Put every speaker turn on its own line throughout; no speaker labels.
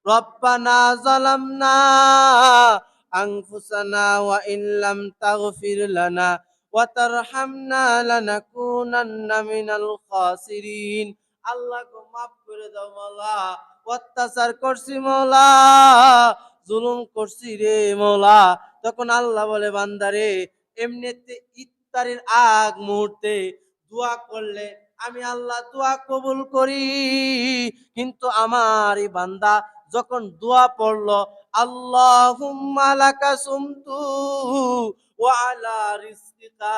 রব্বানা যালামনা আনফুসানা ওয়া ইল্লাম তাগফির লানা ওয়া তারহামনা লানাকুনান্না মিনাল খাসিরিন। আল্লাহ গো মাফ করে দাও মাওলা, অত্যাচার করছি মাওলা, জুলুম করছি রে মাওলা। তখন আল্লাহ বলে বান্দারে, এমনিতে ইফতারির আগ মুহূর্তে দোয়া করলে আমি আল্লাহ দোয়া কবুল করি, কিন্তু আমার এই বান্দা যখন দোয়া পড়লো আল্লাহুম্মা লাকা সুমতু ওয়া আলা রিজকিকা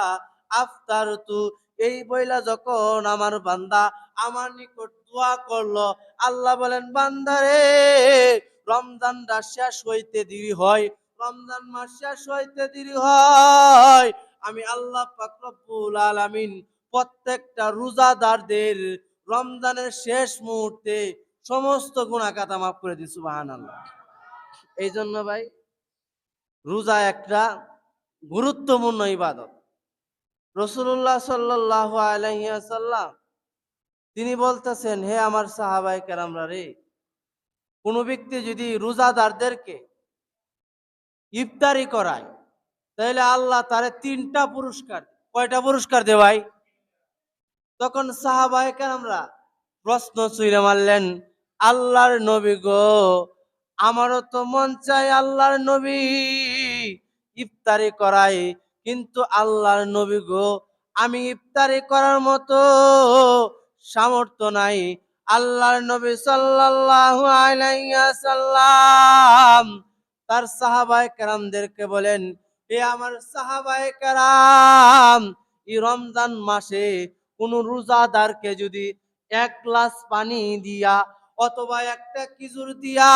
আফতারতু, এই বইলা যখন আমার বান্দা আমার নিকট দোয়া করলো, আল্লাহ বলেন বান্দারে, রমজানটা শেষ হইতে দেরি হয়, রমজান মাস শেষ হইতে দেরি হয়, আমি আল্লাহ পাক রব্বুল আলামিন প্রত্যেকটা রোজাদারদের রমজানের শেষ মুহূর্তে সমস্ত গুনাহ খাতা মাফ করে দিই। সুবহানাল্লাহ। এই জন্য ভাই, রোজা একটা গুরুত্বপূর্ণ ইবাদত। রাসূলুল্লাহ সাল্লাল্লাহু আলাইহি ওয়াসাল্লাম তিনি বলতেছেন, হে আমার সাহাবায়ে কেরামরা রে, কোন ব্যক্তি যদি রোজাদারদেরকে ইফতারি করায় তাহলে আল্লাহ তারে 3টা পুরস্কার, কয়টা পুরস্কার দেয় ভাই? তখন সাহাবায়ে কেরামরা প্রশ্ন ছুঁড়ে মারলেন, আল্লাহর নবী গো, আমারও তো মন চায় আল্লাহর নবী ইফতারি করাই, কিন্তু আল্লাহর নবী গো, আমি ইফতারি করার মতো সামর্থ্য নাই। আল্লাহর নবী সাল্লাল্লাহু আলাইহি ওয়াসাল্লাম তার সাহাবায়ে কেরামদেরকে বলেন, হে আমার সাহাবায়ে কেরাম, এই রমজান মাসে কোন রোজাদারকে যদি 1 গ্লাস পানি দিয়া অথবা একটা খেজুর দিয়া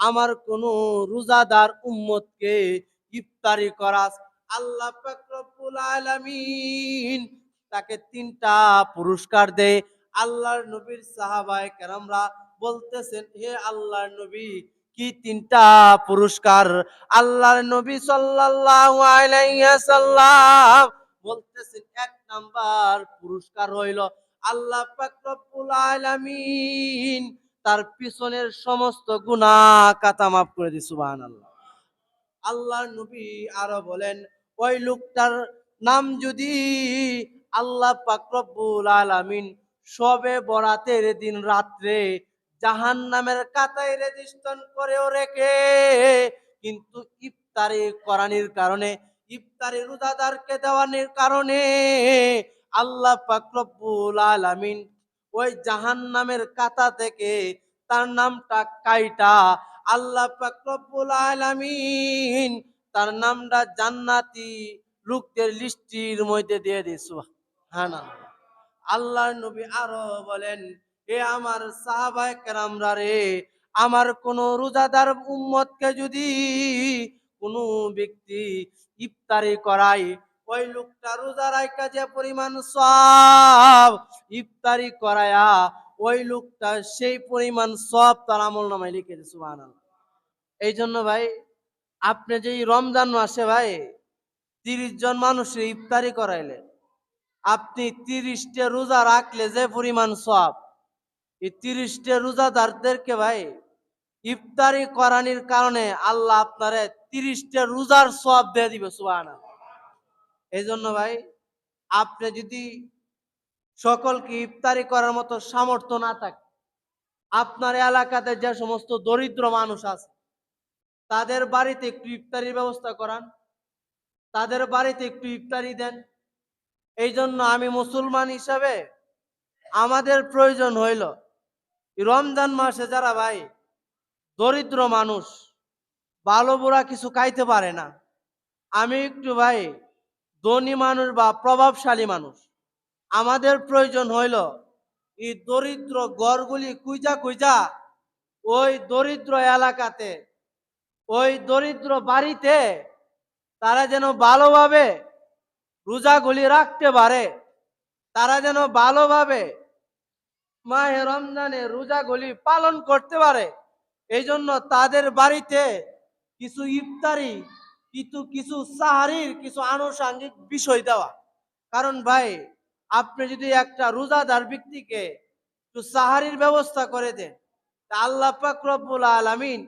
আমার কোন রোজাদার উম্মতকে ইফতারি করাস, আল্লাহ পাক রব্বুল আলামিন তাকে 3টা পুরস্কার দেয়। আল্লাহর নবীর সাহাবায়ে কেরামরা বলতেছেন, হে আল্লাহর নবী, কি 3টা পুরস্কার? আল্লাহর নবী সাল্লাল্লাহু আলাইহি ওয়াসাল্লাম বলতেছেন, 1 নাম্বার পুরস্কার হইল আল্লাহ পাক রব্বুল আলামিন তার পিছনের সমস্ত গুনাহ খাতা মাফ করে দিই। সুবহানাল্লাহ। আল্লাহর নবী আরো বলেন, ওই লোকটার নাম যদি আল্লাহ পাক রব্বুল আলামিন শবে বরাতের দিন রাত্রে জাহান্নামের কাতায় রেজিস্ট্রেশন করেও রেখে, কিন্তু ইফতারি করানির কারণে, ইফতারি রোজাদারকে দেওয়ানোর কারণে আল্লাহ পাক রব্বুল আলামিন ওই জাহান্নামের কাতা থেকে তার নামটা কাইটা আল্লাহ পাক রব্বুল আলামিন তার নামটা জান্নাতি লোকদের লিস্টির মধ্যে দিয়ে দিয়েছে। সুবহানাল্লাহ। আল্লাহর নবী আরো বলেন, হে আমার সাহাবায়ে কেরামরা রে, আমার কোন রোজাদার উম্মতকে যদি কোন ব্যক্তি ইফতারি করায়, ওই লোকটা রোজা রাখা যে পরিমাণ সওয়াব ইফতারি করায়া ওই লোকটা সেই পরিমাণ সওয়াব তার আমলনামায় লিখে দেয়। সুবহানাল্লাহ। এই জন্য ভাই, আপনি যে রমজান মাসে ভাই 30 জন মানুষের ইফতারি করাইলেন, আপনি 30টা রোজা রাখলে যে পরিমাণ সওয়াব, এই 30টা রোজাদারদেরকে ভাই ইফতারি করানির কারণে আল্লাহ আপনারে 30টা রোজার সওয়াব দিয়ে দিবে। সুবহানাল্লাহ। এই জন্য ভাই, আপনি যদি সকলকে ইফতারি করার মতো সামর্থ্য না থাকে, আপনার এলাকাতে যে সমস্ত দরিদ্র মানুষ আছে তাদের বাড়িতে একটু ইফতারির ব্যবস্থা করান, তাদের বাড়িতে একটু ইফতারি দেন। এই জন্য আমি মুসলমান হিসাবে আমাদের প্রয়োজন হইল, রমজান মাসে যারা ভাই দরিদ্র মানুষ, ভালো বুড়া কিছু খাইতে পারে না, আমি একটু ভাই ধনী মানুষ বা প্রভাবশালী মানুষ, আমাদের প্রয়োজন হইল এই দরিদ্র ঘরগুলি খুঁজা খুঁজা ওই দরিদ্র এলাকাতে, ওই দরিদ্র বাড়িতে তারা যেন ভালোভাবে রোজাগুলি রাখতে পারে, তারা যেন ভালোভাবে মাহে রমজানে রোজাগুলি পালন করতে পারে। এই জন্য তাদের বাড়িতে কিছু ইফতারি, কিছু সাহারির কিছু আনুষঙ্গিক বিষয় দেওয়া। কারণ ভাই, আপনি যদি একটা রোজাদার ব্যক্তিকে একটু সাহারির ব্যবস্থা করে দেন, তা আল্লাহ পাক রব্বুল আলামিন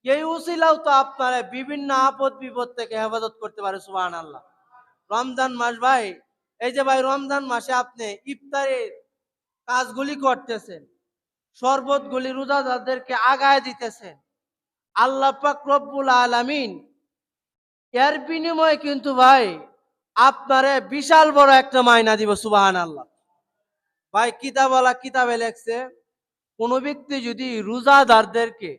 এই উসিলাও তো আপনারা বিভিন্ন আপদ বিপদ থেকে হেফাজত করতে পারে। সুবহানাল্লাহ। রমজান মাস ভাই, এই যে ভাই রমজান মাসে আপনি ইফতারের কাজগুলি করতেছেন, শরবতগুলি রোজাদারদেরকে আগায় দিতেছেন, আল্লাহ পাক রব্বুল আলামিন এর বিনিময়ে কিন্তু ভাই আপনারে বিশাল বড় একটা মাইনা দিব। সুবহানাল্লাহ। ভাই কিতাবে লেখছে, কোন ব্যক্তি যদি রোজাদারদেরকে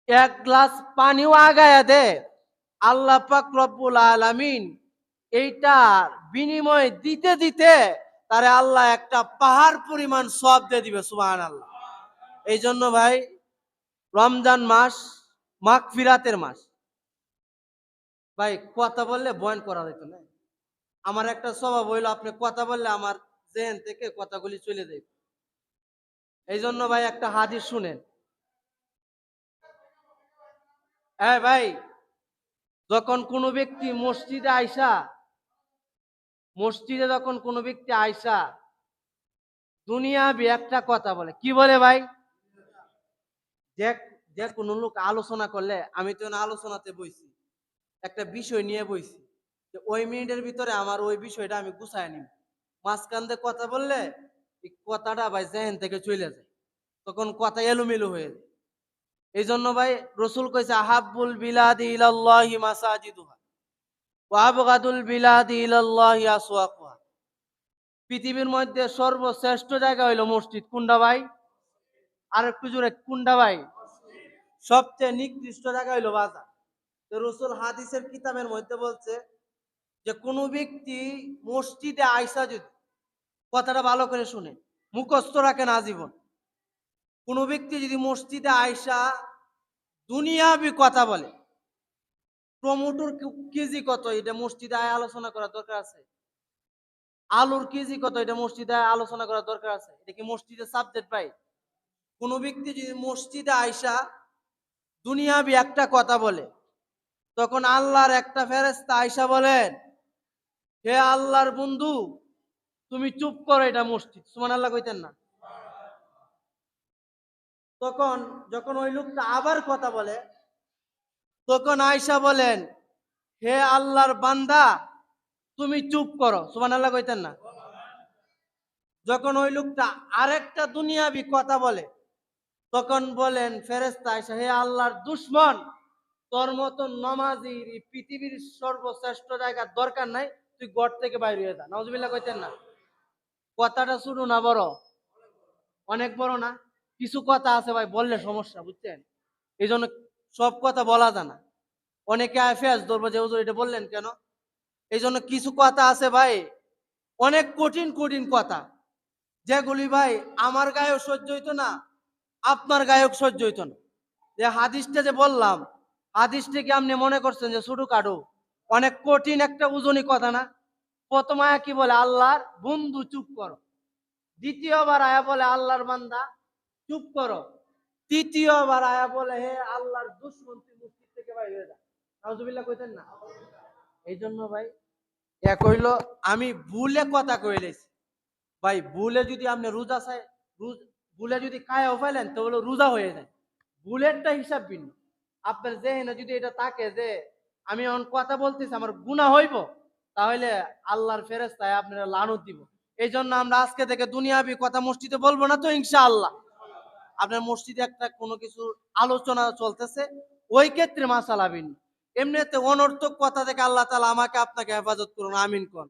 এক গ্লাস পানিও আগায়া দেয়, আল্লাহ পাক রব্বুল আলামিন এইটার বিনিময়ে দিতে দিতে তারে আল্লাহ একটা পাহাড় পরিমাণ সওয়াব দিয়ে দিবে। সুবহানাল্লাহ। এই জন্য ভাই রমজান মাস মাগফিরাতের মাস। ভাই কথা বললে বয়ান করা যেত না। আমার একটা স্বভাব হইলো, আপনি কথা বললে আমার জেহেন থেকে কথাগুলি চলে যায়। এই জন্য ভাই একটা হাদিস শুনেন। হ্যাঁ ভাই, যখন কোনো ব্যক্তি মসজিদে যখন কোনো ব্যক্তি আইসা দুনিয়াবি একটা কথা বলে, কি বলে ভাই? যে যে কোনো লোক আলোচনা করলে, আমি তো না আলোচনাতে বইছি, একটা বিষয় নিয়ে বইছি, যে ওই মিনিটের ভিতরে আমার ওই বিষয়টা আমি গুছায় নিব। মাঝখান দিয়ে কথা বললে এই কথাটা ভাই জেহেন থেকে চলে যায়, তখন কথা এলোমেলো হয়ে যায়। এই জন্য ভাই রসুল কইছে, আহাব্বুল বিলাদি ইলাল্লাহি মাসাজিদুহা ওয়া আবগাদুল বিলাদি ইলাল্লাহি আসওয়াকুহা। পৃথিবীর মধ্যে সর্বশ্রেষ্ঠ জায়গা হইলো মসজিদ। কোনটা ভাই? আর একটু জোরে, কোনটা ভাই? সবচেয়ে নিকৃষ্ট জায়গা হইলো বাজার। তো রসুল হাদিসের কিতাবের মধ্যে বলছে যে কোন ব্যক্তি মসজিদে আইসা যদি, কথাটা ভালো করে শুনে মুখস্থ রাখেন আজীবন, কোন ব্যক্তি যদি মসজিদে আইসা দুনিয়াবি কথা বলে, টমেটোর কেজি কত এটা মসজিদে আয় আলোচনা করার দরকার আছে? আলুর কেজি কত এটা মসজিদে আয় আলোচনা করার দরকার আছে? এটা কি মসজিদের সাবজেক্ট ভাই? কোন ব্যক্তি যদি মসজিদে আইসা দুনিয়াবি একটা কথা বলে, তখন আল্লাহর একটা ফেরেশতা আইসা বলেন, হে আল্লাহর বন্ধু, তুমি চুপ করো, এটা মসজিদ। সুবহানাল্লাহ কইতেন না? তখন যখন ওই লোকটা আবার কথা বলে, তখন আয়সা বলেন, হে আল্লাহর বান্দা, তুমি চুপ করো। সুবহানাল্লাহ কইতেন না? যখন ওই লোকটা আরেকটা দুনিয়াবি কথা বলে, তখন বলেন ফেরেশতা আয়সা, হে আল্লাহর দুশমন, তোর মতন নমাজির এই পৃথিবীর সর্বশ্রেষ্ঠ জায়গার দরকার নাই, তুই ঘর থেকে বাইরে হয়ে যা। নাউজুবিল্লাহ কইতেন না? কথাটা শুরু না বড়? অনেক বড় না? কিছু কথা আছে ভাই বললে সমস্যা, বুঝছেন? এই জন্য সব কথা বলা যায় না। অনেকে ফেস ধরবো যে হুজুর এটা বললেন কেন। এই জন্য কিছু কথা আছে ভাই, অনেক কঠিন কঠিন কথা, যেগুলি ভাই আমার গায়েও সহ্য হইতো না, আপনার গায়েও সহ্য হইতো না। যে হাদিসটা যে বললাম, হাদিসটাকে আপনি মনে করছেন যে ছোট কাটো, অনেক কঠিন একটা ওজনী কথা না? প্রথম আয়া কি বলে? আল্লাহর বন্ধু চুপ করো। দ্বিতীয়বার আয়া বলে আল্লাহর বান্দা চুপ করো। তৃতীয়বার আয়া বলে হে আল্লাহর দুশমন, তুই মসজিদ থেকে বাইরে হয়ে যা। নাউজুবিল্লাহ কইতেন না? এই জন্য ভাই এক হইলো, আমি ভুলে কথা কইলেছি ভাই, ভুলে যদি আপনি রোজা চাই, ভুলে যদি খায়াও ফেলেন তো হলো রোজা হয়ে যায়। ভুলেরটা হিসাব ভিন্ন। আপনার জেহেনে যদি এটা থাকে যে আমি এখন কথা বলতেছি আমার গুনাহ হইব, তাহলে আল্লাহর ফেরেশতায় আপনারা লানত দিব। এই জন্য আমরা আজকে থেকে দুনিয়াবি কথা মসজিদে বলবো না তো ইনশাআল্লাহ। আপনার মসজিদে একটা কোনো কিছু আলোচনা চলতেছে, ওই ক্ষেত্রে মাসালা ভিন্ন। এমনিতে অনর্থক কথা থেকে আল্লাহ তাআলা আমাকে আপনাকে হেফাজত করুন, আমিন কোন।